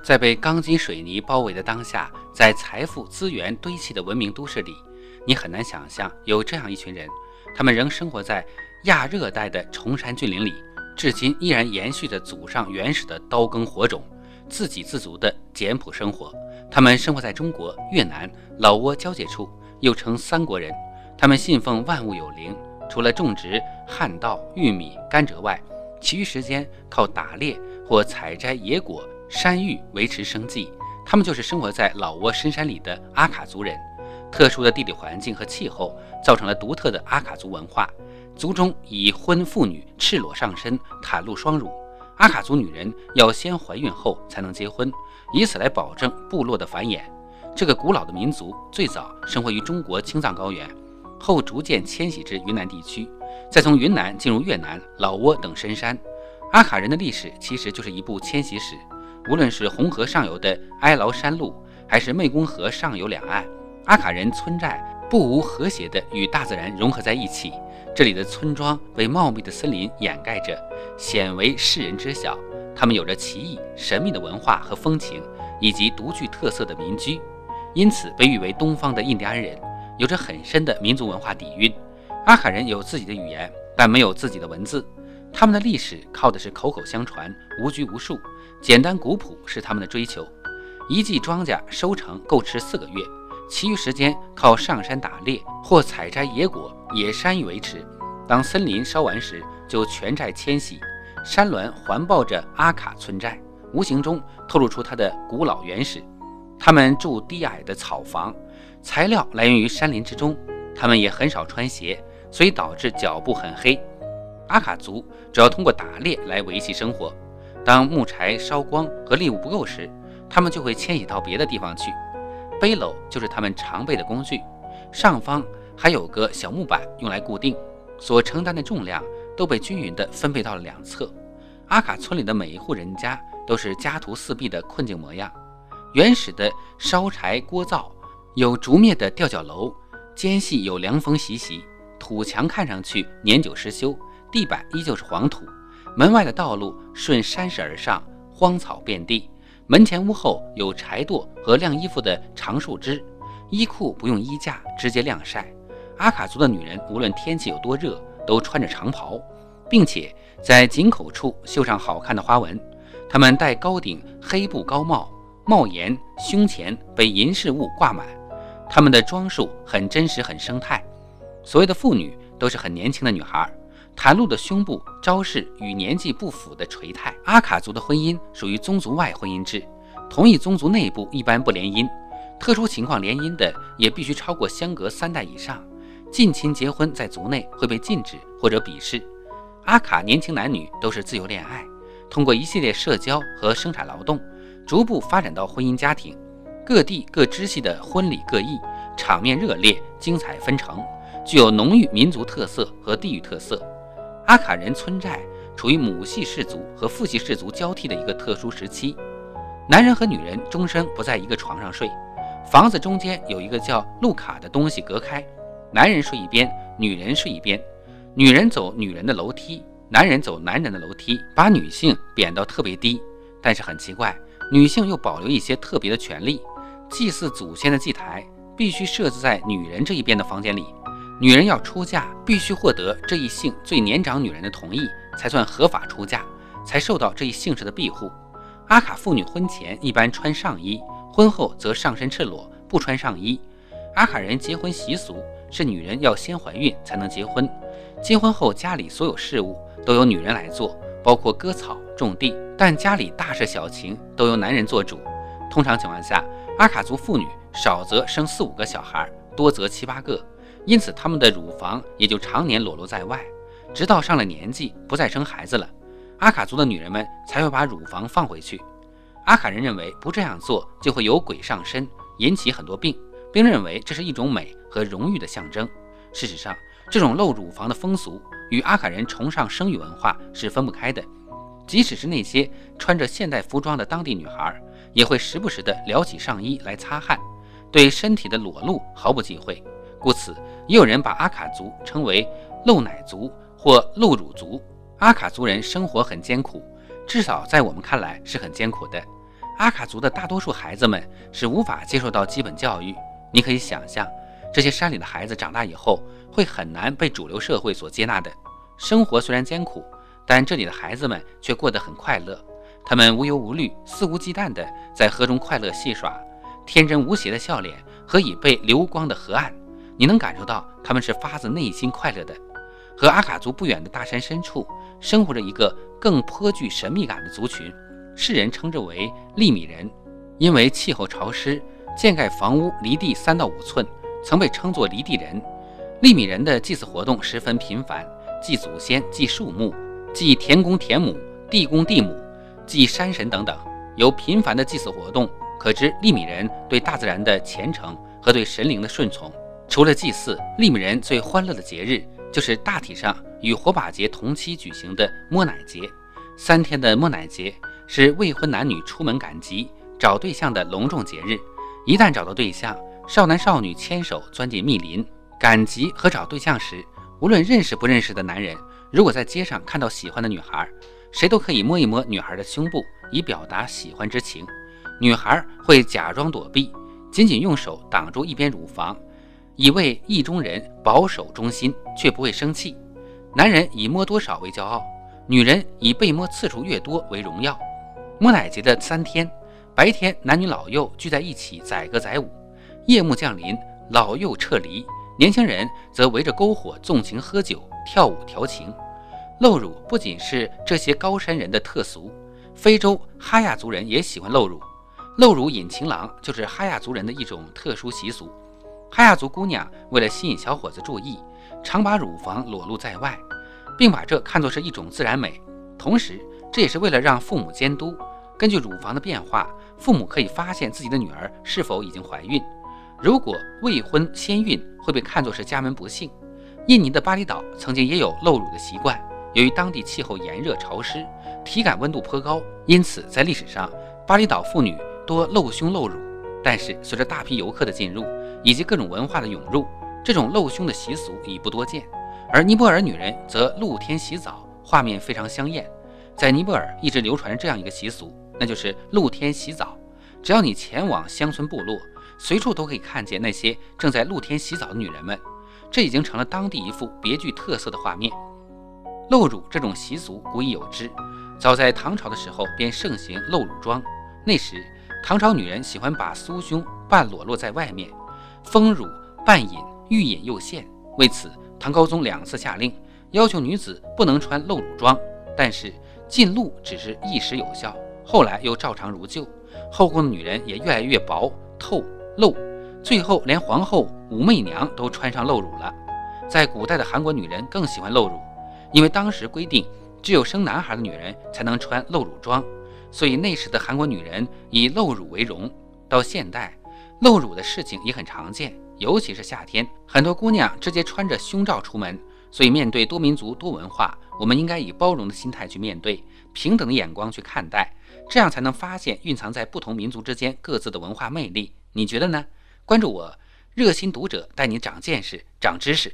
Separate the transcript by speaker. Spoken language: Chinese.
Speaker 1: 在被钢筋水泥包围的当下，在财富资源堆砌的文明都市里，你很难想象有这样一群人，他们仍生活在亚热带的崇山峻岭里，至今依然延续着祖上原始的刀耕火种，自给自足的简朴生活。他们生活在中国、越南、老挝交界处，又称三国人。他们信奉万物有灵，除了种植旱稻、玉米、甘蔗外，其余时间靠打猎或采摘野果、山芋维持生计。他们就是生活在老挝深山里的阿卡族人。特殊的地理环境和气候造成了独特的阿卡族文化，族中已婚妇女赤裸上身，袒露双乳。阿卡族女人要先怀孕后才能结婚，以此来保证部落的繁衍。这个古老的民族最早生活于中国青藏高原，后逐渐迁徙至云南地区，再从云南进入越南、老挝等深山。阿卡人的历史其实就是一部迁徙史，无论是红河上游的哀牢山路，还是湄公河上游两岸，阿卡人村寨不无和谐地与大自然融合在一起。这里的村庄被茂密的森林掩盖着，鲜为世人知晓。他们有着奇异神秘的文化和风情，以及独具特色的民居，因此被誉为东方的印第安人，有着很深的民族文化底蕴。阿卡人有自己的语言，但没有自己的文字。他们的历史靠的是口口相传，无拘无束，简单古朴是他们的追求。一季庄稼收成够吃4个月，其余时间靠上山打猎或采摘野果、野山芋维持。当森林烧完时，就全寨迁徙。山峦环抱着阿卡村寨，无形中透露出它的古老原始。他们住低矮的草房，材料来源于山林之中。他们也很少穿鞋，所以导致脚部很黑。阿卡族主要通过打猎来维系生活。当木柴烧光和猎物不够时，他们就会迁徙到别的地方去。背篓就是他们常备的工具，上方还有个小木板用来固定，所承担的重量都被均匀地分配到了两侧。阿卡村里的每一户人家都是家徒四壁的困境模样。原始的烧柴锅灶，有竹篾的吊脚楼，间隙有凉风习习，土墙看上去年久失修，地板依旧是黄土。门外的道路顺山势而上，荒草遍地。门前屋后有柴垛和晾衣服的长树枝，衣裤不用衣架，直接晾晒。阿卡族的女人无论天气有多热，都穿着长袍，并且在颈口处绣上好看的花纹。她们戴高顶黑布高帽，帽檐胸前被银饰物挂满。她们的装束很真实，很生态。所谓的妇女都是很年轻的女孩，袒露的胸部昭示与年纪不符的垂态。阿卡族的婚姻属于宗族外婚姻制，同一宗族内部一般不联姻，特殊情况联姻的也必须超过相隔3代以上。近亲结婚在族内会被禁止或者鄙视。阿卡年轻男女都是自由恋爱，通过一系列社交和生产劳动，逐步发展到婚姻家庭。各地各支系的婚礼各异，场面热烈，精彩纷呈，具有浓郁民族特色和地域特色。阿卡人村寨处于母系氏族和父系氏族交替的一个特殊时期，男人和女人终生不在一个床上睡，房子中间有一个叫路卡的东西隔开，男人睡一边，女人睡一边。女人走女人的楼梯，男人走男人的楼梯，把女性贬到特别低。但是很奇怪，女性又保留一些特别的权利。祭祀祖先的祭台必须设置在女人这一边的房间里，女人要出嫁必须获得这一姓最年长女人的同意，才算合法出嫁，才受到这一姓氏的庇护。阿卡妇女婚前一般穿上衣，婚后则上身赤裸，不穿上衣。阿卡人结婚习俗是女人要先怀孕才能结婚，结婚后家里所有事务都由女人来做，包括割草、种地，但家里大事小情都由男人做主。通常情况下，阿卡族妇女少则生4、5个小孩，多则7、8个，因此她们的乳房也就常年裸露在外，直到上了年纪不再生孩子了，阿卡族的女人们才会把乳房放回去。阿卡人认为不这样做就会有鬼上身，引起很多病，并认为这是一种美和荣誉的象征。事实上，这种露乳房的风俗与阿卡人崇尚生育文化是分不开的。即使是那些穿着现代服装的当地女孩，也会时不时地撩起上衣来擦汗，对身体的裸露毫不忌讳。故此，也有人把阿卡族称为露奶族或露乳族。阿卡族人生活很艰苦，至少在我们看来是很艰苦的。阿卡族的大多数孩子们是无法接受到基本教育。你可以想象，这些山里的孩子长大以后会很难被主流社会所接纳的。生活虽然艰苦，但这里的孩子们却过得很快乐。他们无忧无虑、肆无忌惮地在河中快乐戏耍，天真无邪的笑脸和已被流光的河岸，你能感受到他们是发自内心快乐的。和阿卡族不远的大山深处，生活着一个更颇具神秘感的族群，世人称之为利米人。因为气候潮湿，建盖房屋离地3到5寸，曾被称作离地人。利米人的祭祀活动十分频繁，祭祖先、祭树木、祭田公田母、地公地母、祭山神等等。由频繁的祭祀活动可知利米人对大自然的虔诚和对神灵的顺从。除了祭祀，利米人最欢乐的节日就是大体上与火把节同期举行的摸奶节。3天的摸奶节是未婚男女出门赶集找对象的隆重节日。一旦找到对象，少男少女牵手钻进密林。赶集和找对象时，无论认识不认识的男人，如果在街上看到喜欢的女孩，谁都可以摸一摸女孩的胸部，以表达喜欢之情。女孩会假装躲避，仅仅用手挡住一边乳房，以为意中人保守忠心，却不会生气。男人以摸多少为骄傲，女人以被摸次数越多为荣耀。摸奶节的3天，白天男女老幼聚在一起载歌载舞，夜幕降临，老幼撤离，年轻人则围着篝火纵情喝酒、跳舞调情。露乳不仅是这些高山人的特俗，非洲哈亚族人也喜欢露乳。露乳引情郎就是哈亚族人的一种特殊习俗。哈亚族姑娘为了吸引小伙子注意，常把乳房裸露在外，并把这看作是一种自然美。同时，这也是为了让父母监督，根据乳房的变化，父母可以发现自己的女儿是否已经怀孕。如果未婚先孕，会被看作是家门不幸。印尼的巴厘岛曾经也有露乳的习惯，由于当地气候炎热潮湿，体感温度颇高，因此在历史上，巴厘岛妇女多露胸露乳。但是随着大批游客的进入以及各种文化的涌入，这种露胸的习俗已不多见。而尼泊尔女人则露天洗澡，画面非常香艳。在尼泊尔一直流传着这样一个习俗，那就是露天洗澡。只要你前往乡村部落，随处都可以看见那些正在露天洗澡的女人们，这已经成了当地一幅别具特色的画面。露乳这种习俗古已有之，早在唐朝的时候便盛行露乳妆。那时唐朝女人喜欢把酥胸半裸露在外面，丰乳半隐，欲隐又现。为此，唐高宗2次下令，要求女子不能穿露乳装。但是禁露只是一时有效，后来又照常如旧。后宫的女人也越来越薄、透、露，最后连皇后、武媚娘都穿上露乳了。在古代的韩国女人更喜欢露乳，因为当时规定只有生男孩的女人才能穿露乳装，所以那时的韩国女人以露乳为荣。到现代，露乳的事情也很常见，尤其是夏天，很多姑娘直接穿着胸罩出门。所以面对多民族多文化，我们应该以包容的心态去面对，平等的眼光去看待，这样才能发现蕴藏在不同民族之间各自的文化魅力。你觉得呢？关注我，热心读者带你长见识、长知识。